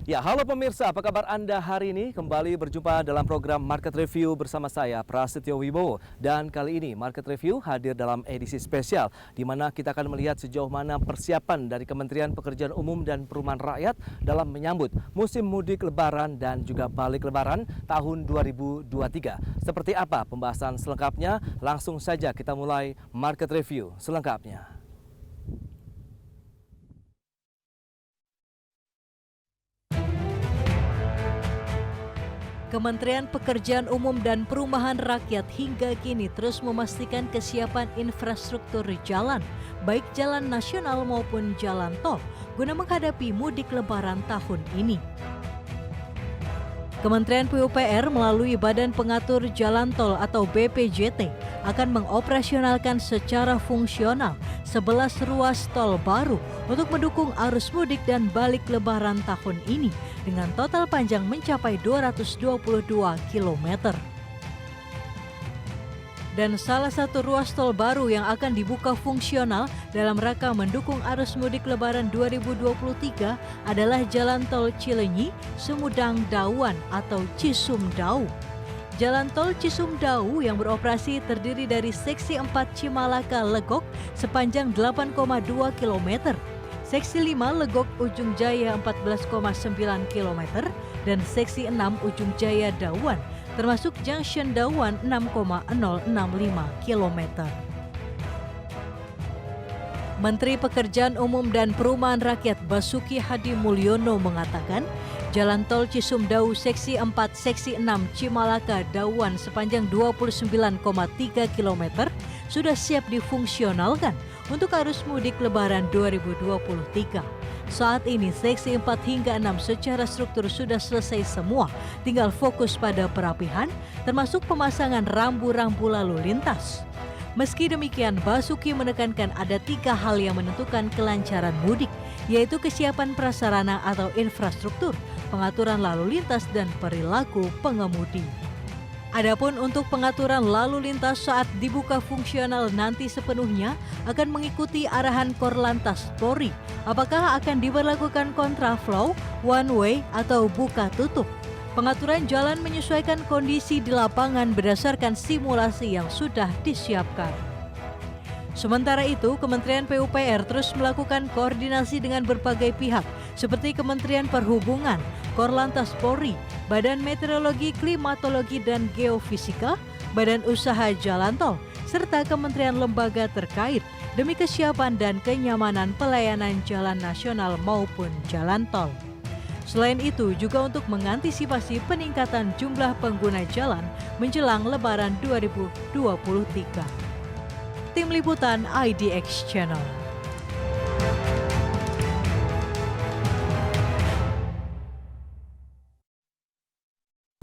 Ya, halo pemirsa, apa kabar Anda hari ini? Kembali berjumpa dalam program Market Review bersama saya, Prasetyo Wibowo. Dan kali ini Market Review hadir dalam edisi spesial, di mana kita akan melihat sejauh mana persiapan dari Kementerian Pekerjaan Umum dan Perumahan Rakyat dalam menyambut musim mudik Lebaran dan juga balik Lebaran tahun 2023. Seperti apa pembahasan selengkapnya? Langsung saja kita mulai Market Review selengkapnya. Kementerian Pekerjaan Umum dan Perumahan Rakyat hingga kini terus memastikan kesiapan infrastruktur jalan, baik jalan nasional maupun jalan tol, guna menghadapi mudik Lebaran tahun ini. Kementerian PUPR melalui Badan Pengatur Jalan Tol atau BPJT akan mengoperasionalkan secara fungsional 11 ruas tol baru untuk mendukung arus mudik dan balik Lebaran tahun ini dengan total panjang mencapai 222 km. Dan salah satu ruas tol baru yang akan dibuka fungsional dalam rangka mendukung arus mudik Lebaran 2023 adalah Jalan Tol Cileunyi, Sumedang Dauan atau Cisumdau. Jalan Tol Cisumdau yang beroperasi terdiri dari seksi 4 Cimalaka Legok sepanjang 8,2 km, seksi 5 Legok Ujung Jaya 14,9 km, dan seksi 6 Ujung Jaya Dauan termasuk Junction Dauan 6,065 km. Menteri Pekerjaan Umum dan Perumahan Rakyat Basuki Hadi Mulyono mengatakan, Jalan Tol Cisumdau Seksi 4 Seksi 6 Cimalaka Dauan sepanjang 29,3 km sudah siap difungsionalkan untuk arus mudik Lebaran 2023. Saat ini seksi 4 hingga 6 secara struktur sudah selesai semua, tinggal fokus pada perapihan termasuk pemasangan rambu-rambu lalu lintas. Meski demikian, Basuki menekankan ada 3 hal yang menentukan kelancaran mudik, yaitu kesiapan prasarana atau infrastruktur, pengaturan lalu lintas, dan perilaku pengemudi. Adapun untuk pengaturan lalu lintas saat dibuka fungsional nanti sepenuhnya akan mengikuti arahan Korlantas Polri. Apakah akan diberlakukan kontraflow, one way, atau buka tutup? Pengaturan jalan menyesuaikan kondisi di lapangan berdasarkan simulasi yang sudah disiapkan. Sementara itu, Kementerian PUPR terus melakukan koordinasi dengan berbagai pihak seperti Kementerian Perhubungan, Korlantas Polri, Badan Meteorologi, Klimatologi, dan Geofisika, Badan Usaha Jalan Tol, serta kementerian lembaga terkait demi kesiapan dan kenyamanan pelayanan jalan nasional maupun jalan tol. Selain itu, juga untuk mengantisipasi peningkatan jumlah pengguna jalan menjelang Lebaran 2023. Tim Liputan IDX Channel.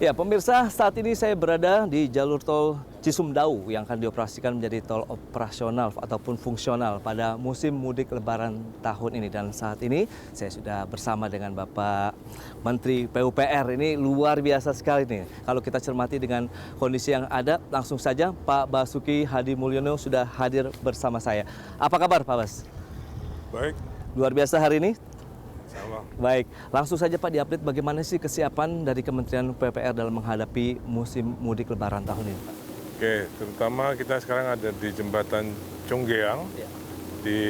Ya, pemirsa, saat ini saya berada di jalur tol Cisumdau yang akan dioperasikan menjadi tol operasional ataupun fungsional pada musim mudik Lebaran tahun ini. Dan saat ini saya sudah bersama dengan Bapak Menteri PUPR. Ini luar biasa sekali nih. Kalau kita cermati dengan kondisi yang ada, langsung saja Pak Basuki Hadi Mulyono sudah hadir bersama saya. Apa kabar Pak Bas? Baik. Luar biasa hari ini? Sama. Baik, langsung saja Pak diupdate bagaimana sih kesiapan dari Kementerian PUPR dalam menghadapi musim mudik Lebaran tahun ini, Pak? Oke, terutama kita sekarang ada di jembatan Conggeang, Ya. di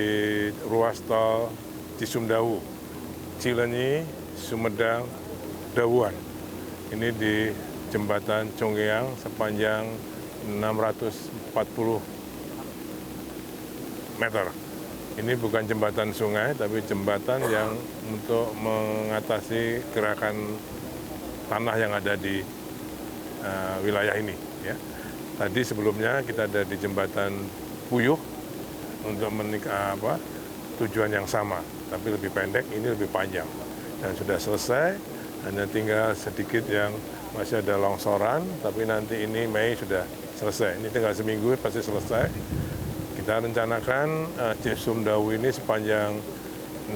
ruas tol Cisumdau, Cileunyi, Sumedang, Dauan. Ini di jembatan Conggeang sepanjang 640 meter. Ini bukan jembatan sungai, tapi jembatan yang untuk mengatasi gerakan tanah yang ada di wilayah ini. Ya. Tadi sebelumnya kita ada di jembatan Puyuh untuk tujuan yang sama, tapi lebih pendek, ini lebih panjang. Dan sudah selesai, hanya tinggal sedikit yang masih ada longsoran, tapi nanti ini Mei sudah selesai. Ini tinggal seminggu pasti selesai. Kita rencanakan Cisumdau ini sepanjang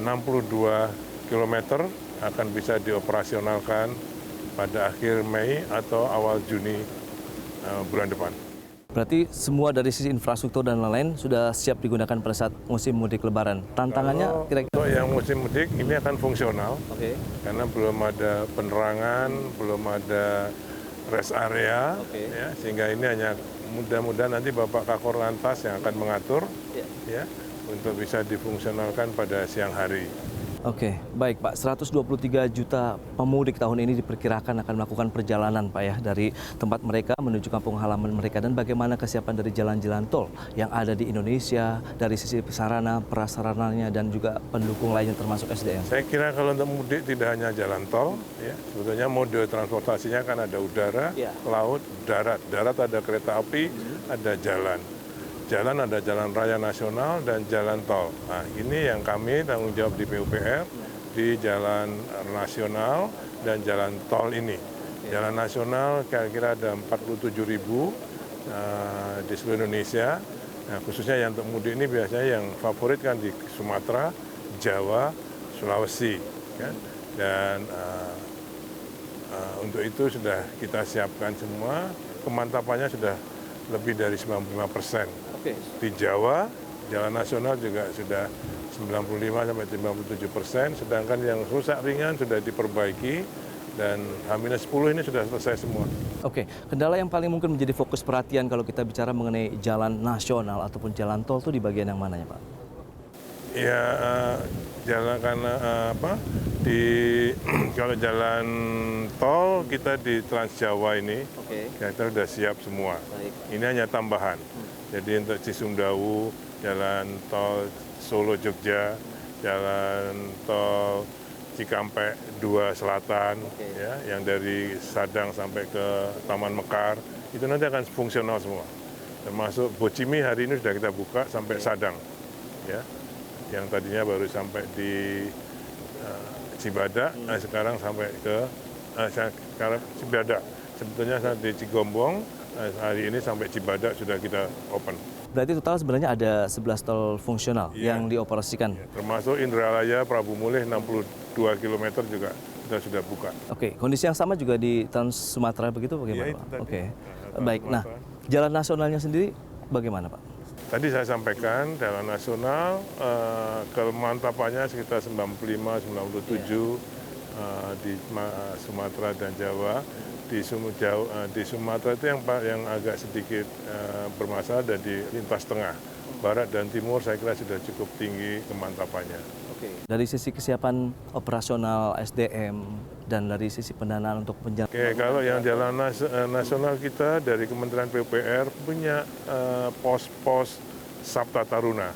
62 km akan bisa dioperasionalkan pada akhir Mei atau awal Juni bulan depan. Berarti semua dari sisi infrastruktur dan lain-lain sudah siap digunakan pada saat musim mudik Lebaran. Tantangannya kira-kira? Untuk yang musim mudik ini akan fungsional, Oke. karena belum ada penerangan, belum ada rest area, Oke. ya, sehingga ini hanya mudah-mudahan nanti Bapak Kakor Lantas yang akan mengatur, ya, untuk bisa difungsionalkan pada siang hari. Oke, baik Pak. 123 juta pemudik tahun ini diperkirakan akan melakukan perjalanan Pak ya dari tempat mereka menuju kampung halaman mereka, dan bagaimana kesiapan dari jalan-jalan tol yang ada di Indonesia dari sisi sarana, prasarananya dan juga pendukung lainnya termasuk SDM. Saya kira kalau untuk mudik tidak hanya jalan tol, ya, sebetulnya mode transportasinya kan ada udara, laut, darat. Darat ada kereta api, ada jalan. Jalan ada jalan raya nasional dan jalan tol. Nah, ini yang kami tanggung jawab di PUPR di jalan nasional dan jalan tol ini. Jalan nasional kira-kira ada 47.000 di seluruh Indonesia. Nah, khususnya yang untuk mudik ini biasanya yang favorit kan di Sumatera, Jawa, Sulawesi, kan? Dan untuk itu sudah kita siapkan semua. Kemantapannya sudah lebih dari 95%. Di Jawa, jalan nasional juga sudah 95-97%, sedangkan yang rusak ringan sudah diperbaiki dan H-10 ini sudah selesai semua. Oke, kendala yang paling mungkin menjadi fokus perhatian kalau kita bicara mengenai jalan nasional ataupun jalan tol itu di bagian yang mana ya Pak? Ya, jalan karena kalau jalan tol kita di Trans Jawa ini, kita sudah siap semua. Ini hanya tambahan. Jadi untuk Cisumdawu, jalan tol Solo Jogja, jalan tol Cikampek 2 Selatan, ya, yang dari Sadang sampai ke Taman Mekar, itu nanti akan fungsional semua. Termasuk Bocimi hari ini sudah kita buka sampai Sadang, ya, yang tadinya baru sampai di Cibadak, sekarang sampai ke Cibadak. Sebetulnya di Cigombong, hari ini sampai Cibadak sudah kita open. Berarti total sebenarnya ada 11 tol fungsional yang dioperasikan. Termasuk Indralaya, Prabu Mulih 62 km juga kita sudah buka. Oke, kondisi yang sama juga di Trans Sumatera begitu bagaimana Pak? Oke, baik. Nah, jalan nasionalnya sendiri bagaimana Pak? Tadi saya sampaikan jalan nasional kemantapannya sekitar 95-97 di Sumatera dan Jawa. Di Sumatera itu yang agak sedikit bermasalah ada di lintas tengah. Barat dan timur saya kira sudah cukup tinggi kemantapannya. Dari sisi kesiapan operasional SDM dan dari sisi pendanaan untuk penjalan. Oke, kalau yang jalan nasional kita dari Kementerian PUPR punya pos-pos Sabta Taruna.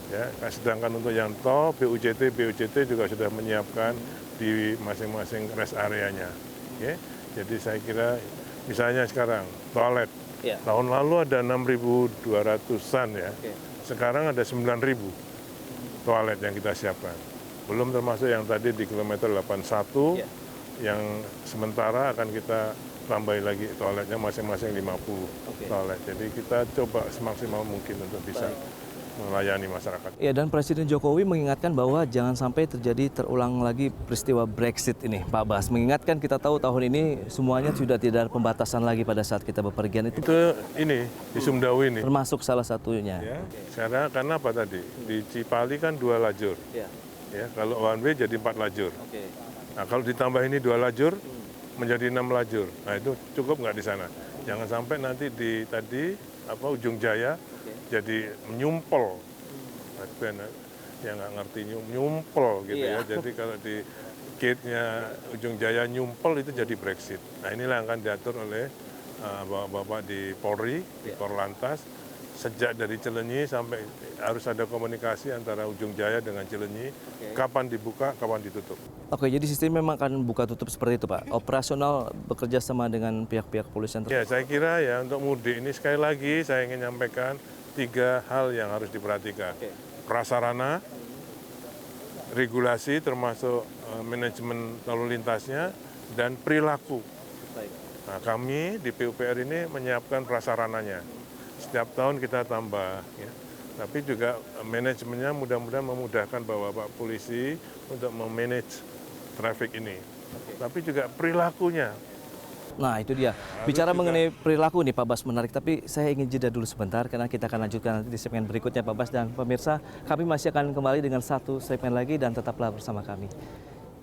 Ya, sedangkan untuk yang tol, BUJT juga sudah menyiapkan di masing-masing rest areanya. Okay. Jadi saya kira misalnya sekarang toilet, tahun lalu ada 6.200-an ya, sekarang ada 9.000 toilet yang kita siapkan. Belum termasuk yang tadi di kilometer 81 yang sementara akan kita tambahin lagi toiletnya masing-masing 50 toilet. Jadi kita coba semaksimal mungkin untuk bisa melayani masyarakat. Ya, dan Presiden Jokowi mengingatkan bahwa jangan sampai terulang lagi peristiwa Brexit ini, Pak Bas. Mengingatkan kita tahu tahun ini semuanya sudah tidak ada pembatasan lagi pada saat kita bepergian itu. Itu ini di Sumdawu ini. Termasuk salah satunya. Ya, karena apa tadi? Di Cipali kan 2 lajur. Ya, kalau one way jadi 4 lajur. Nah, kalau ditambah ini 2 lajur menjadi 6 lajur. Nah, itu cukup nggak di sana? Jangan sampai nanti di Ujung Jaya jadi nyumpel, ya nggak ngerti nyumpel gitu ya. Jadi kalau di gate-nya Ujung Jaya nyumpel itu jadi Brexit. Nah, inilah yang akan diatur oleh bapak-bapak di Polri, di Korlantas. Sejak dari Cilenyi sampai harus ada komunikasi antara Ujung Jaya dengan Cilenyi, kapan dibuka, kapan ditutup. Oke, jadi sistem memang akan buka tutup seperti itu Pak? Operasional bekerja sama dengan pihak-pihak kepolisian? Ya, saya kira ya untuk mudik ini sekali lagi saya ingin menyampaikan 3 hal yang harus diperhatikan. Prasarana, regulasi termasuk manajemen lalu lintasnya, dan perilaku. Nah, kami di PUPR ini menyiapkan prasarananya. Setiap tahun kita tambah, ya. Tapi juga manajemennya mudah-mudahan memudahkan Bapak polisi untuk memanage traffic ini. Tapi juga perilakunya Nah itu dia, bicara mengenai perilaku nih Pak Bas, menarik, tapi saya ingin jeda dulu sebentar karena kita akan lanjutkan nanti di segmen berikutnya Pak Bas, dan pemirsa kami masih akan kembali dengan satu segmen lagi dan tetaplah bersama kami.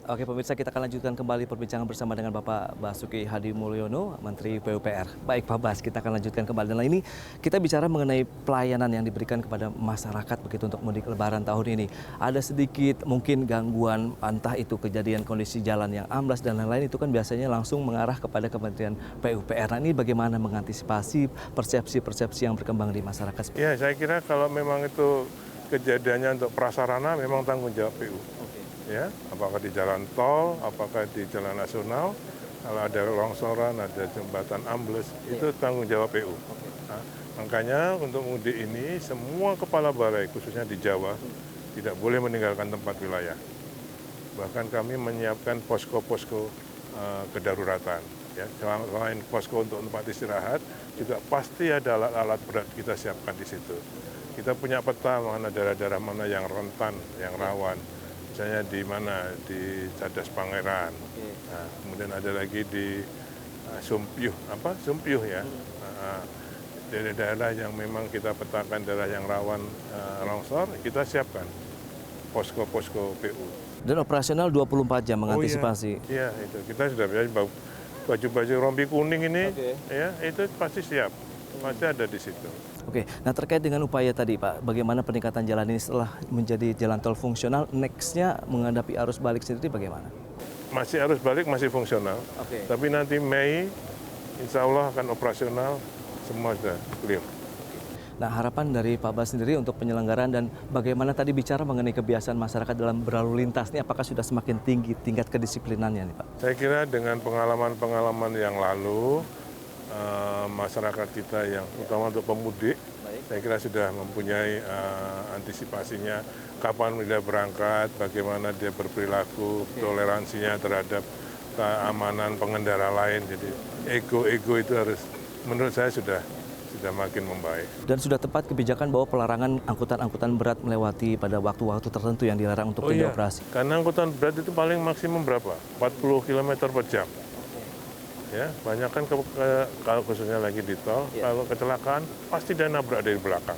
Oke pemirsa, kita akan lanjutkan kembali perbincangan bersama dengan Bapak Basuki Hadi Mulyono, Menteri PUPR. Baik Pak Bas, kita akan lanjutkan kembali. Dan ini kita bicara mengenai pelayanan yang diberikan kepada masyarakat begitu untuk mudik lebaran tahun ini. Ada sedikit mungkin gangguan, entah itu kejadian kondisi jalan yang amblas dan lain-lain, itu kan biasanya langsung mengarah kepada Kementerian PUPR. Nah ini bagaimana mengantisipasi persepsi-persepsi yang berkembang di masyarakat? Ya, saya kira kalau memang itu kejadiannya untuk prasarana memang tanggung jawab PU. Ya, apakah di jalan tol, apakah di jalan nasional, kalau ada longsoran, ada jembatan ambles, itu tanggung jawab PU. Nah, makanya untuk mudik ini semua kepala balai, khususnya di Jawa, tidak boleh meninggalkan tempat wilayah. Bahkan kami menyiapkan posko-posko kedaruratan. Ya, selain posko untuk tempat istirahat, juga pasti ada alat-alat berat kita siapkan di situ. Kita punya peta mana daerah-daerah mana yang rentan, yang rawan. Misalnya di mana, di Cadas Pangeran, nah, kemudian ada lagi di Sumpiyuh ya, daerah-daerah yang memang kita petakan daerah yang rawan longsor, kita siapkan posko-posko PU. Dan operasional 24 jam mengantisipasi. Iya, itu kita sudah baju-baju rompi kuning ini, ya itu pasti siap, pasti ada di situ. Oke, nah terkait dengan upaya tadi Pak, bagaimana peningkatan jalan ini setelah menjadi jalan tol fungsional, next-nya menghadapi arus balik sendiri bagaimana? Masih arus balik masih fungsional, tapi nanti Mei insya Allah akan operasional, semua sudah clear. Nah harapan dari Pak Bas sendiri untuk penyelenggaraan dan bagaimana tadi bicara mengenai kebiasaan masyarakat dalam berlalu lintas ini, apakah sudah semakin tinggi tingkat kedisiplinannya nih Pak? Saya kira dengan pengalaman-pengalaman yang lalu, masyarakat kita yang utama untuk pemudik, saya kira sudah mempunyai antisipasinya, kapan dia berangkat, bagaimana dia berperilaku, toleransinya terhadap keamanan pengendara lain. Jadi ego itu harus, menurut saya sudah makin membaik. Dan sudah tepat kebijakan bahwa pelarangan angkutan-angkutan berat melewati pada waktu-waktu tertentu yang dilarang untuk tidak operasi. Karena angkutan berat itu paling maksimum berapa? 40 km per jam. Ya, banyak kan kalau khususnya lagi di tol, kalau kecelakaan pasti dia nabrak dari belakang.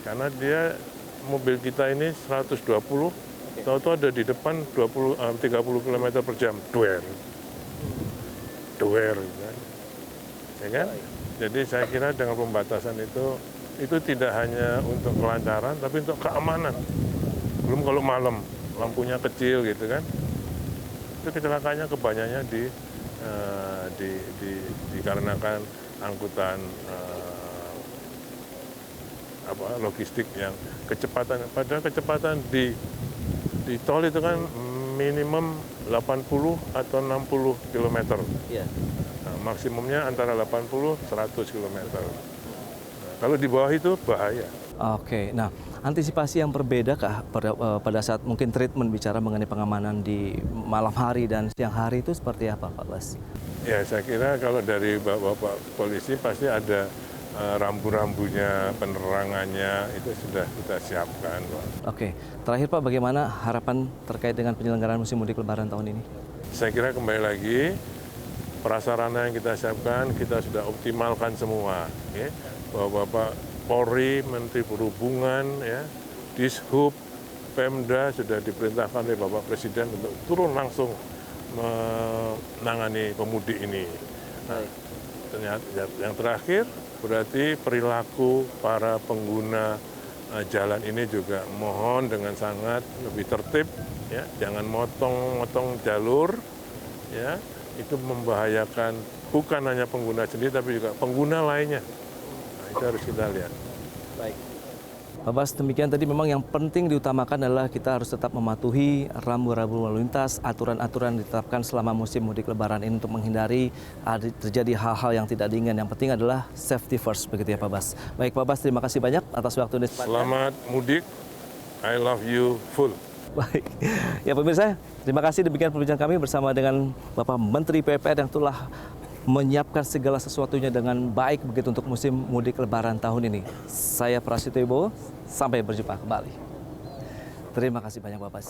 Karena dia mobil kita ini 120, tahu-tahu ada di depan 30 km per jam, duer, gitu kan. Ya kan? Jadi saya kira dengan pembatasan itu tidak hanya untuk kelancaran, tapi untuk keamanan. Belum kalau malam, lampunya kecil gitu kan, itu kecelakaannya kebanyakannya dikarenakan angkutan logistik yang kecepatan, padahal kecepatan di tol itu kan minimum 80 atau 60 km. Nah, maksimumnya antara 80 100 km. Nah, kalau di bawah itu bahaya. Oke, nah antisipasi yang berbeda kah pada saat mungkin treatment bicara mengenai pengamanan di malam hari dan siang hari itu seperti apa Pak Bas? Ya saya kira kalau dari Bapak polisi pasti ada rambu-rambunya, penerangannya itu sudah kita siapkan. Oke, terakhir Pak, bagaimana harapan terkait dengan penyelenggaraan musim mudik Lebaran tahun ini? Saya kira kembali lagi prasarana yang kita siapkan kita sudah optimalkan semua. Ya. Bapak Polri, Menteri Perhubungan, ya, Dishub, Pemda sudah diperintahkan oleh Bapak Presiden untuk turun langsung menangani pemudik ini. Nah, ternyata yang terakhir berarti perilaku para pengguna jalan ini juga mohon dengan sangat lebih tertib, ya, jangan motong jalur, ya, itu membahayakan bukan hanya pengguna sendiri tapi juga pengguna lainnya. Itu harus kita lihat. Baik. Pak Bas, demikian tadi memang yang penting diutamakan adalah kita harus tetap mematuhi rambu-rambu lalu lintas, aturan-aturan ditetapkan selama musim mudik Lebaran ini untuk menghindari terjadi hal-hal yang tidak diinginkan. Yang penting adalah safety first, begitu ya Pak Bas. Baik Pak Bas, terima kasih banyak atas waktu ini. Selamat mudik, I love you full. Baik, ya pemirsa, terima kasih demikian perbincangan kami bersama dengan Bapak Menteri PUPR yang telah menyiapkan segala sesuatunya dengan baik begitu untuk musim mudik Lebaran tahun ini. Saya Prasetyo Wibowo, sampai berjumpa kembali. Terima kasih banyak Bapak.